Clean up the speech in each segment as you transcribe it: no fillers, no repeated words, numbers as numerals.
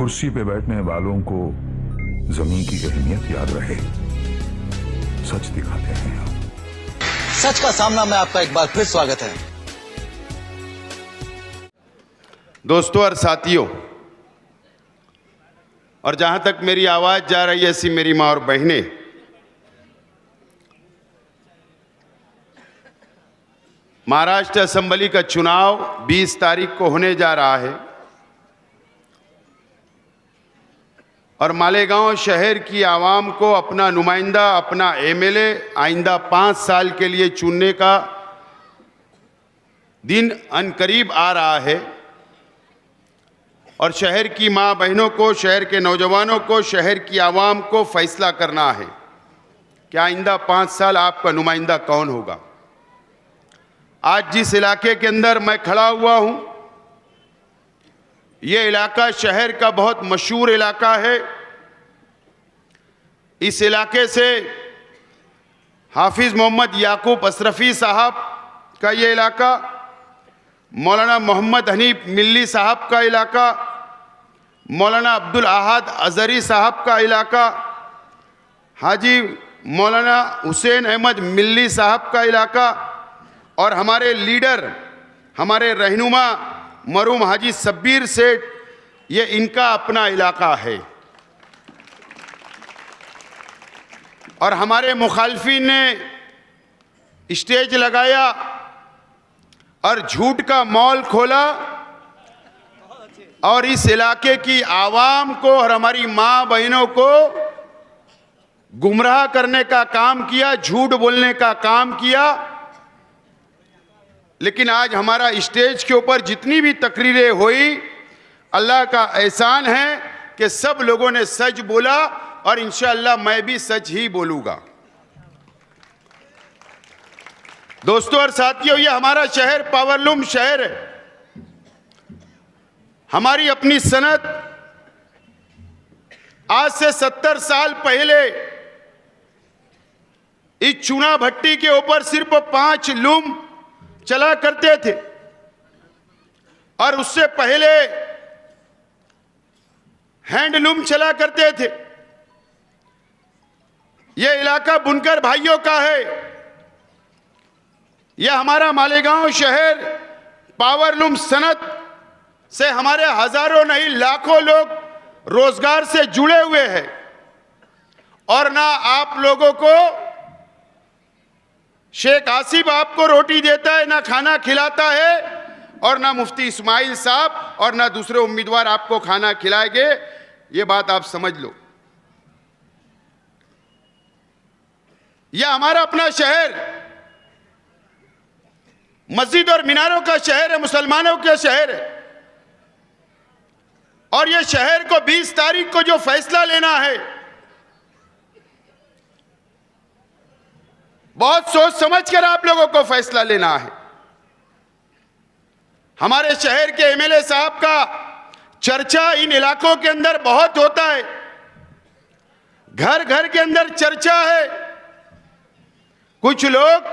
कुर्सी पे बैठने वालों को जमीन की अहमियत याद रहे, सच दिखाते हैं हम। सच का सामना में आपका एक बार फिर स्वागत है। दोस्तों और साथियों, और जहां तक मेरी आवाज जा रही है, ऐसी मेरी मां और बहनें, महाराष्ट्र असेंबली का चुनाव 20 तारीख को होने जा रहा है और मालेगांव शहर की आवाम को अपना नुमाइंदा, अपना एमएलए आइंदा 5 साल के लिए चुनने का दिन अनकरीब आ रहा है। और शहर की मां बहनों को, शहर के नौजवानों को, शहर की आवाम को फैसला करना है कि आइंदा 5 साल आपका नुमाइंदा कौन होगा। आज जिस इलाके के अंदर मैं खड़ा हुआ हूं, ये इलाका शहर का बहुत मशहूर इलाका है। इस इलाके से हाफिज मोहम्मद याकूब अशरफी साहब का ये इलाका, मौलाना मोहम्मद हनीफ मिल्ली साहब का इलाका, मौलाना अब्दुल अहद अजहरी साहब का इलाका, हाजी मौलाना हुसैन अहमद मिल्ली साहब का इलाका और हमारे लीडर, हमारे रहनुमा मरहूम हाजी शब्बीर सेठ, ये इनका अपना इलाका है। और हमारे मुखालफिन ने स्टेज लगाया और झूठ का मॉल खोला और इस इलाके की आवाम को और हमारी मां बहनों को गुमराह करने का काम किया, झूठ बोलने का काम किया। लेकिन आज हमारा स्टेज के ऊपर जितनी भी तकरीरें हुई, अल्लाह का एहसान है कि सब लोगों ने सच बोला और इंशाअल्लाह मैं भी सच ही बोलूंगा। दोस्तों और साथियों, ये हमारा शहर पावरलूम शहर है। हमारी अपनी सनत आज से 70 साल पहले इस चूना भट्टी के ऊपर सिर्फ 5 लूम चला करते थे और उससे पहले हैंडलूम चला करते थे। यह इलाका बुनकर भाइयों का है। यह हमारा मालेगांव शहर पावरलूम सनत से हमारे हजारों नहीं लाखों लोग रोजगार से जुड़े हुए हैं। और ना आप लोगों को शेख आसिफ आपको रोटी देता है, ना खाना खिलाता है, और ना मुफ्ती इस्माइल साहब और ना दूसरे उम्मीदवार आपको खाना खिलाएंगे। ये बात आप समझ लो। यह हमारा अपना शहर मस्जिद और मीनारों का शहर है, मुसलमानों का शहर है। और यह शहर को 20 तारीख को जो फैसला लेना है, बहुत सोच समझ कर आप लोगों को फैसला लेना है। हमारे शहर के एमएलए साहब का चर्चा इन इलाकों के अंदर बहुत होता है, घर घर के अंदर चर्चा है। कुछ लोग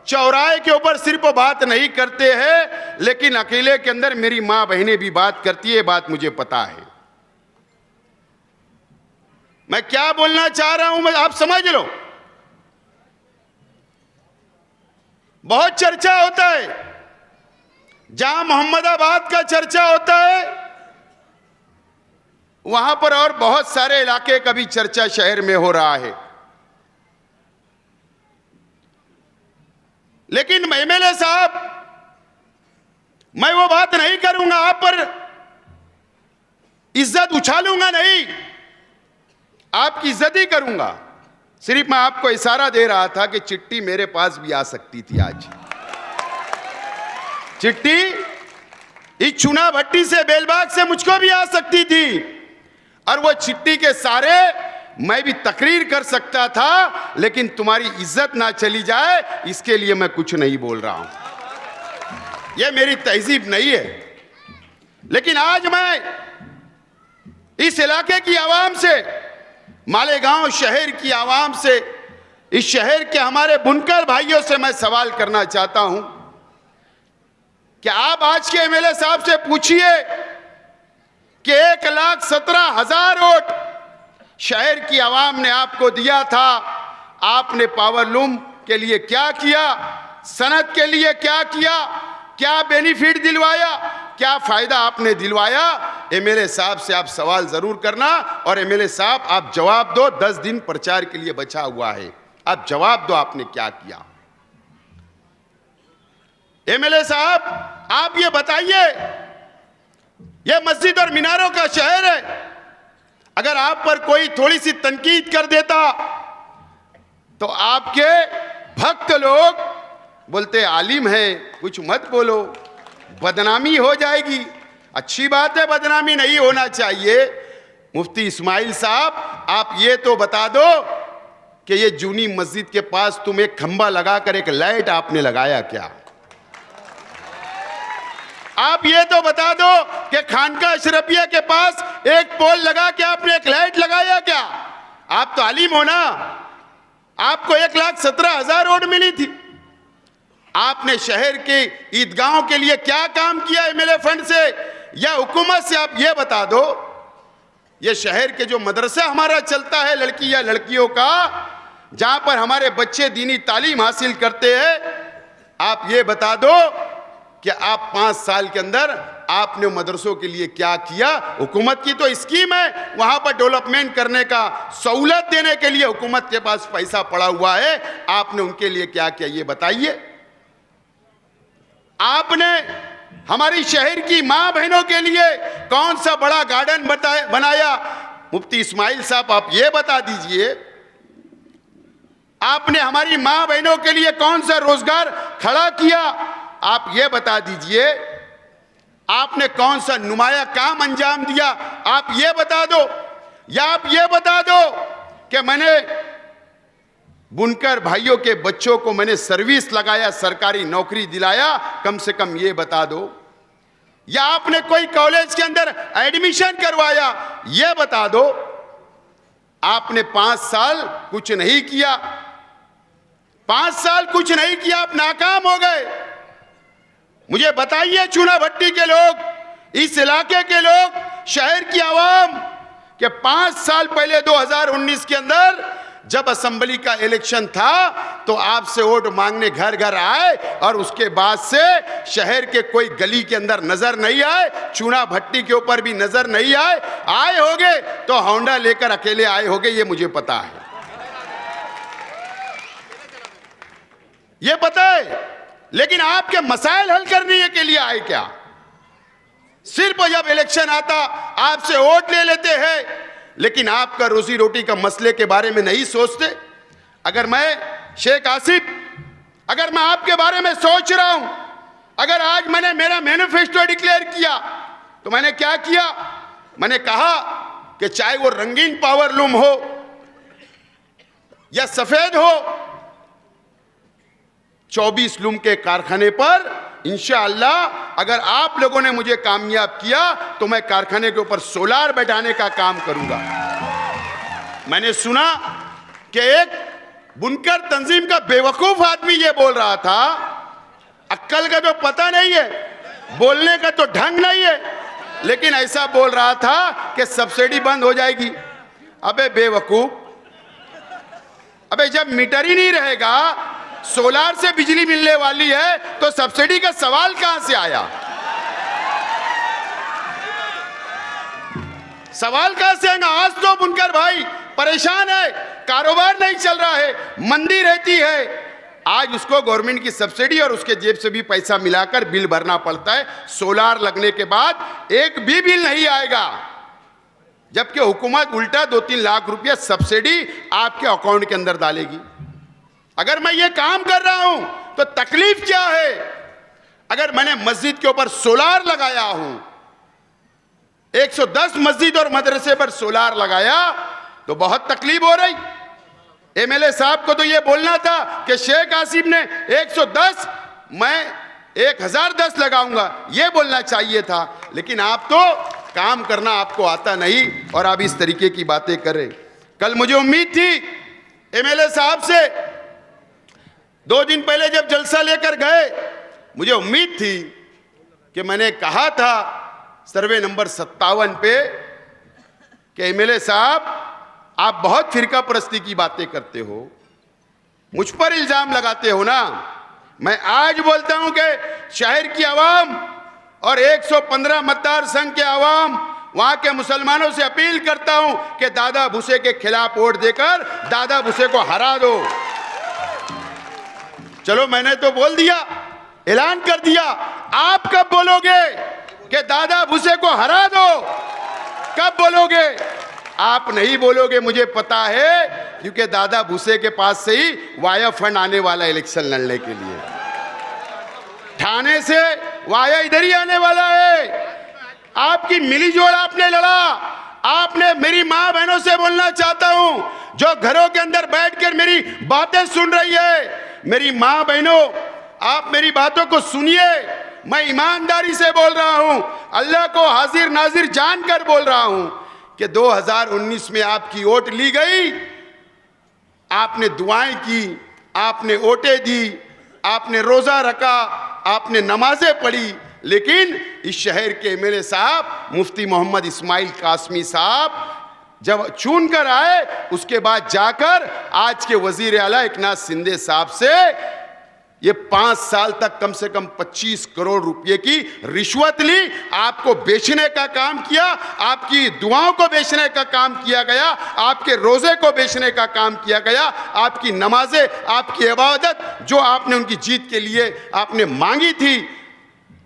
चौराहे के ऊपर सिर्फ बात नहीं करते हैं, लेकिन अकेले के अंदर मेरी मां बहनें भी बात करती है, बात मुझे पता है। मैं क्या बोलना चाह रहा हूं, आप समझ लो। बहुत चर्चा होता है, जहां मोहम्मदाबाद का चर्चा होता है, वहां पर और बहुत सारे इलाके का भी चर्चा शहर में हो रहा है। लेकिन एमएलए साहब, मैं वो बात नहीं करूंगा, आप पर इज्जत उछालूंगा नहीं, आपकी इज्जत ही करूंगा। सिर्फ मैं आपको इशारा दे रहा था कि चिट्ठी मेरे पास भी आ सकती थी। आज चिट्ठी इस चूना भट्टी से, बेलबाग से मुझको भी आ सकती थी और वो चिट्ठी के सारे मैं भी तकरीर कर सकता था, लेकिन तुम्हारी इज्जत ना चली जाए इसके लिए मैं कुछ नहीं बोल रहा हूं। यह मेरी तहजीब नहीं है। लेकिन आज मैं इस इलाके की आवाम से, मालेगांव शहर की आवाम से, इस शहर के हमारे बुनकर भाइयों से मैं सवाल करना चाहता हूं कि आप आज के एमएलए साहब से पूछिए कि 1,17,000 शहर की आवाम ने आपको दिया था। आपने पावरलूम के लिए क्या किया, सनत के लिए क्या किया, क्या बेनिफिट दिलवाया, क्या फायदा आपने दिलवाया? एमएलए साहब से आप सवाल जरूर करना। और एमएलए साहब आप जवाब दो, 10 दिन प्रचार के लिए बचा हुआ है, आप जवाब दो आपने क्या किया। एमएलए साहब आप ये बताइए, ये मस्जिद और मीनारों का शहर है, अगर आप पर कोई थोड़ी सी तनकीद कर देता तो आपके भक्त लोग बोलते आलिम है कुछ मत बोलो, बदनामी हो जाएगी। अच्छी बात है, बदनामी नहीं होना चाहिए। मुफ्ती इस्माइल साहब आप ये तो बता दो कि ये जूनी मस्जिद के पास तुम एक खंबा लगाकर एक लाइट आपने लगाया क्या? आप ये तो बता दो कि खानका अशरफिया के पास एक पोल लगा के आपने एक लाइट लगाया क्या? आप तो आलिम हो ना। आपको 1,17,000 वोट मिली थी। आपने शहर के ईदगाहों के लिए क्या काम किया एमएलए फंड से या हुकूमत से? आप ये बता दो। ये शहर के जो मदरसा हमारा चलता है लड़की या लड़कियों का, जहां पर हमारे बच्चे दीनी तालीम हासिल करते हैं, आप ये बता दो कि आप 5 साल के अंदर आपने मदरसों के लिए क्या किया? हुकूमत की तो स्कीम है, वहां पर डेवलपमेंट करने का, सहूलत देने के लिए हुकूमत के पास पैसा पड़ा हुआ है, आपने उनके लिए क्या किया ये बताइए। आपने हमारी शहर की मां बहनों के लिए कौन सा बड़ा गार्डन बनाया? मुफ्ती इस्माइल साहब आप ये बता दीजिए। आपने हमारी मां बहनों के लिए कौन सा रोजगार खड़ा किया? आप ये बता दीजिए। आपने कौन सा नुमाया काम अंजाम दिया? आप ये बता दो। या आप ये बता दो कि मैंने बुनकर भाइयों के बच्चों को मैंने सर्विस लगाया, सरकारी नौकरी दिलाया, कम से कम ये बता दो। या आपने कोई कॉलेज के अंदर एडमिशन करवाया, ये बता दो। आपने 5 साल कुछ नहीं किया। 5 साल कुछ नहीं किया, आप नाकाम हो गए। मुझे बताइए चूना भट्टी के लोग, इस इलाके के लोग, शहर की आवाम, कि 5 साल पहले 2019 के अंदर जब असेंबली का इलेक्शन था तो आपसे वोट मांगने घर घर आए और उसके बाद से शहर के कोई गली के अंदर नजर नहीं आए, चूना भट्टी के ऊपर भी नजर नहीं आए होगे तो होंडा लेकर अकेले आए होगे, ये मुझे पता है, ये पता है। लेकिन आपके मसाइल हल करने के लिए आए क्या? सिर्फ जब इलेक्शन आता आपसे वोट ले लेते हैं, लेकिन आपका रोजी रोटी का मसले के बारे में नहीं सोचते। अगर मैं शेख आसिफ, अगर मैं आपके बारे में सोच रहा हूं, अगर आज मैंने मेरा मैनिफेस्टो डिक्लेयर किया तो मैंने क्या किया? मैंने कहा कि चाहे वो रंगीन पावरलूम हो या सफेद हो, 24 लूम के कारखाने पर इंशाअल्लाह अगर आप लोगों ने मुझे कामयाब किया तो मैं कारखाने के ऊपर सोलार बैठाने का काम करूंगा। मैंने सुना कि एक बुनकर तंजीम का बेवकूफ आदमी ये बोल रहा था, अक्ल का तो पता नहीं है, बोलने का तो ढंग नहीं है, लेकिन ऐसा बोल रहा था कि सब्सिडी बंद हो जाएगी। अबे बेवकूफ, अबे जब मीटर ही नहीं रहेगा, सोलार से बिजली मिलने वाली है, तो सब्सिडी का सवाल कहां से आया? सवाल कहां से आएगा? आज तो बुनकर भाई परेशान है, कारोबार नहीं चल रहा है, मंदी रहती है। आज उसको गवर्नमेंट की सब्सिडी और उसके जेब से भी पैसा मिलाकर बिल भरना पड़ता है। सोलार लगने के बाद एक भी बिल नहीं आएगा, जबकि हुकूमत उल्टा 2-3 लाख रुपया सब्सिडी आपके अकाउंट के अंदर डालेगी। अगर मैं ये काम कर रहा हूं तो तकलीफ क्या है? अगर मैंने मस्जिद के ऊपर सोलार लगाया हूं, 110 मस्जिद और मदरसे पर सोलार लगाया, तो बहुत तकलीफ हो रही। एमएलए साहब को तो ये बोलना था कि शेख आसिफ ने 110, मैं 1010 लगाऊंगा, ये बोलना चाहिए था। लेकिन आप तो काम करना आपको आता नहीं और आप इस तरीके की बातें कर रहे। कल मुझे उम्मीद थी एमएलए साहब से, 2 दिन पहले जब जलसा लेकर गए, मुझे उम्मीद थी कि मैंने कहा था सर्वे नंबर 57 पे कि एमएलए साहब आप बहुत फिरका परस्ती की बातें करते हो, मुझ पर इल्जाम लगाते हो ना। मैं आज बोलता हूं कि शहर की आवाम और 115 मतदार संघ के आवाम, वहां के मुसलमानों से अपील करता हूं कि दादा भूसे के खिलाफ वोट देकर दादा भूसे को हरा दो। चलो मैंने तो बोल दिया, ऐलान कर दिया, आप कब बोलोगे कि दादा भूसे को हरा दो? कब बोलोगे? आप नहीं बोलोगे, मुझे पता है, क्योंकि दादा भूसे के पास से ही वाया फंड आने वाला इलेक्शन लड़ने के लिए। ठाणे से वाया इधर ही आने वाला है। आपकी मिलीजोड़ आपने लड़ा। आपने, मेरी मां बहनों से बोलना चाहता हूं जो घरों के अंदर बैठकर मेरी बातें सुन रही है, मेरी मां बहनों, आप मेरी बातों को सुनिए। मैं ईमानदारी से बोल रहा हूं, अल्लाह को हाजिर नाजिर जानकर बोल रहा हूं कि 2019 में आपकी वोट ली गई, आपने दुआएं की, आपने वोटें दी, आपने रोजा रखा, आपने नमाजें पढ़ी, लेकिन इस शहर के एमएलए साहब मुफ्ती मोहम्मद इस्माइल कासमी साहब जब चुन कर आए, उसके बाद जाकर आज के वजीर आला एकनाथ शिंदे साहब से ये 5 साल तक कम से कम 25 करोड़ रुपए की रिश्वत ली। आपको बेचने का काम किया, आपकी दुआओं को बेचने का काम किया गया, आपके रोजे को बेचने का काम किया गया, आपकी नमाजें, आपकी इबादत जो आपने उनकी जीत के लिए आपने मांगी थी,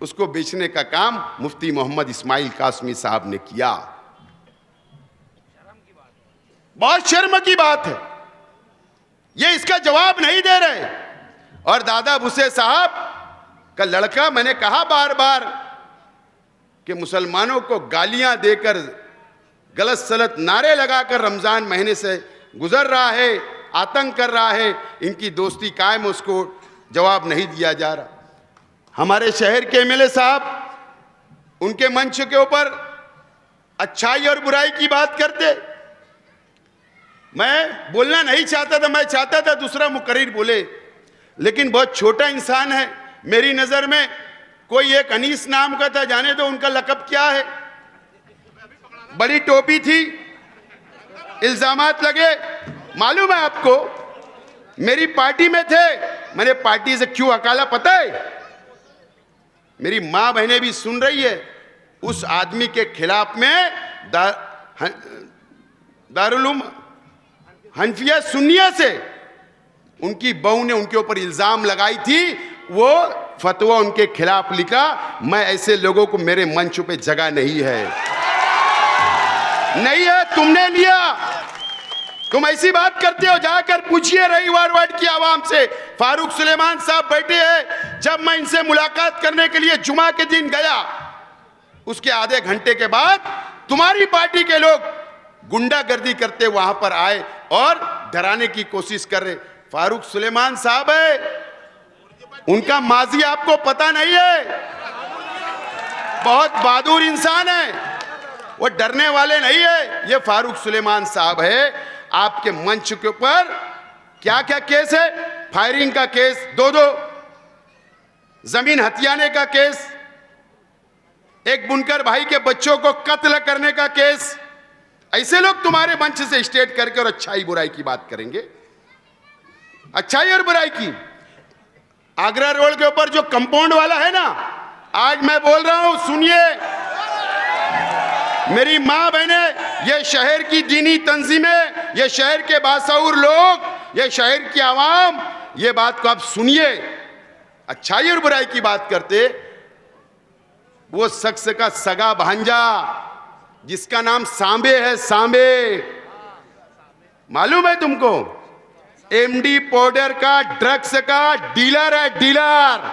उसको बेचने का काम मुफ्ती मोहम्मद इस्माइल कासमी साहब ने किया। बहुत शर्म की बात है, ये इसका जवाब नहीं दे रहे। और दादा भूसे साहब का लड़का, मैंने कहा बार बार कि मुसलमानों को गालियां देकर, गलत सलत नारे लगाकर रमजान महीने से गुजर रहा है, आतंक कर रहा है, इनकी दोस्ती कायम, उसको जवाब नहीं दिया जा रहा। हमारे शहर के एमएलए साहब उनके मंच के ऊपर अच्छाई और बुराई की बात करते। मैं बोलना नहीं चाहता था, मैं चाहता था दूसरा मुकर्रिर बोले, लेकिन बहुत छोटा इंसान है मेरी नजर में। कोई एक अनीस नाम का था, जाने दो उनका लकब क्या है, बड़ी टोपी थी, इल्जामात लगे, मालूम है आपको, मेरी पार्टी में थे, मैंने पार्टी से क्यों अकाला पता है? मेरी मां बहनें भी सुन रही है, उस आदमी के खिलाफ में दारुल हनफिया सुन्निया से उनकी बहू ने उनके ऊपर इल्जाम लगाई थी, वो फतवा उनके खिलाफ लिखा। मैं ऐसे लोगों को मेरे मंच पे जगह नहीं है, नहीं है, तुमने लिया। तुम ऐसी बात करते हो, जाकर पूछिए रविवार वार्ड की आवाम से। फारूक सुलेमान साहब बैठे हैं, जब मैं इनसे मुलाकात करने के लिए जुमा के दिन गया, उसके आधे घंटे के बाद तुम्हारी पार्टी के लोग गुंडागर्दी करते वहां पर आए और डराने की कोशिश कर रहे। फारूक सुलेमान साहब है, उनका माजी आपको पता नहीं है, बहुत बहादुर इंसान है, वो डरने वाले नहीं है। ये फारूक सुलेमान साहब है। आपके मंच के ऊपर क्या क्या केस है? फायरिंग का केस, 2 जमीन हथियाने का केस, एक बुनकर भाई के बच्चों को कत्ल करने का केस। ऐसे लोग तुम्हारे मंच से स्टेट करके और अच्छाई बुराई की बात करेंगे, अच्छाई और बुराई की। आगरा रोड के ऊपर जो कंपाउंड वाला है ना, आज मैं बोल रहा हूं, सुनिए मेरी मां बहने, ये शहर की दीनी तंजीमें, ये शहर के बाशऊर लोग, ये शहर की आवाम, ये बात को आप सुनिए। अच्छाई और बुराई की बात करते, वो शख्स का सगा भांजा जिसका नाम सांबे है, सांबे, मालूम है तुमको? एमडी पाउडर का, ड्रग्स का डीलर है, डीलर।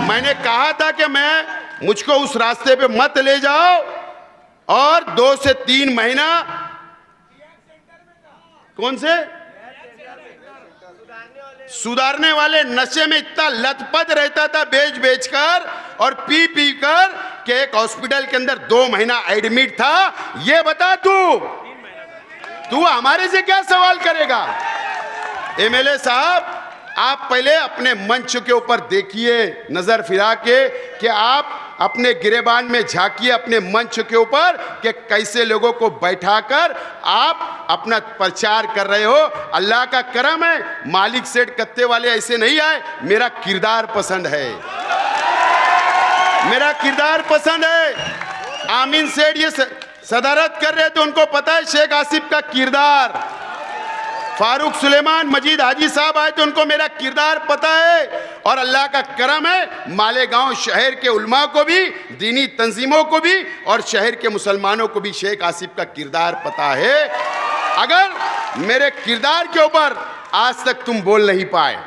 मैंने कहा था कि मुझको उस रास्ते पे मत ले जाओ, और 2 से 3 महीना, कौन से सुधारने वाले नशे में इतना लथपथ रहता था, बेच बेच कर और पी पी कर, कि एक हॉस्पिटल के अंदर 2 महीना एडमिट था। ये बता तू हमारे से क्या सवाल करेगा? एमएलए साहब, आप पहले अपने मंच के ऊपर देखिए, नजर फिरा के, कि आप अपने गिरेबान में झांकिए अपने मंच के ऊपर कि कैसे लोगों को बैठाकर आप अपना प्रचार कर रहे हो। अल्लाह का करम है, मालिक सेठ कत्ते वाले ऐसे नहीं आए। मेरा किरदार पसंद है, मेरा किरदार पसंद है। आमीन सेठ ये सदारत कर रहे तो उनको पता है शेख आसिफ का किरदार। फारूक सुलेमान मजीद हाजी साहब आए तो उनको मेरा किरदार पता है। और अल्लाह का करम है, मालेगांव शहर के उलमा को भी, दीनी तंजीमों को भी और शहर के मुसलमानों को भी शेख आसिफ का किरदार पता है। अगर मेरे किरदार के ऊपर आज तक तुम बोल नहीं पाए,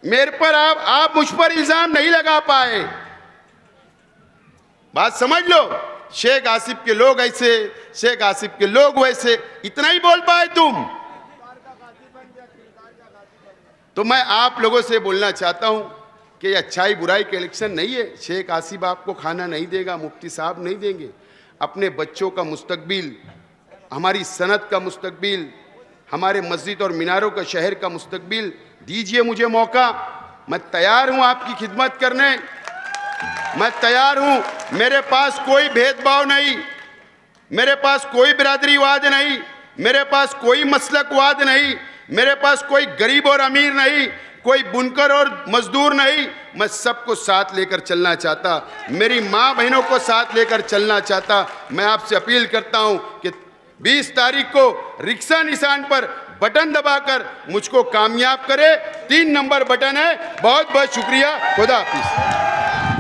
मेरे पर आप मुझ पर इल्जाम नहीं लगा पाए, बात समझ लो। शेख आसिफ के लोग ऐसे, शेख आसिफ के लोग वैसे, इतना ही बोल पाए तुम। तो मैं आप लोगों से बोलना चाहता हूं कि अच्छाई बुराई के इलेक्शन नहीं है। शेख आसिफ आपको खाना नहीं देगा, मुफ्ती साहब नहीं देंगे। अपने बच्चों का मुस्तकबिल, हमारी सनत का मुस्तकबिल, हमारे मस्जिद और मीनारों का, शहर का मुस्तकबिल दीजिए मुझे मौका। मैं तैयार हूं आपकी खिदमत करने, मैं तैयार हूं। मेरे पास कोई भेदभाव नहीं, मेरे पास कोई बिरादरीवाद नहीं, मेरे पास कोई मसलकवाद नहीं, मेरे पास कोई गरीब और अमीर नहीं, कोई बुनकर और मजदूर नहीं। मैं सबको साथ लेकर चलना चाहता, मेरी माँ बहनों को साथ लेकर चलना चाहता। मैं आपसे अपील करता हूं कि 20 तारीख को रिक्शा निशान पर बटन दबाकर मुझको कामयाब करे। 3 नंबर बटन है। बहुत बहुत शुक्रिया। खुदा हाफिज।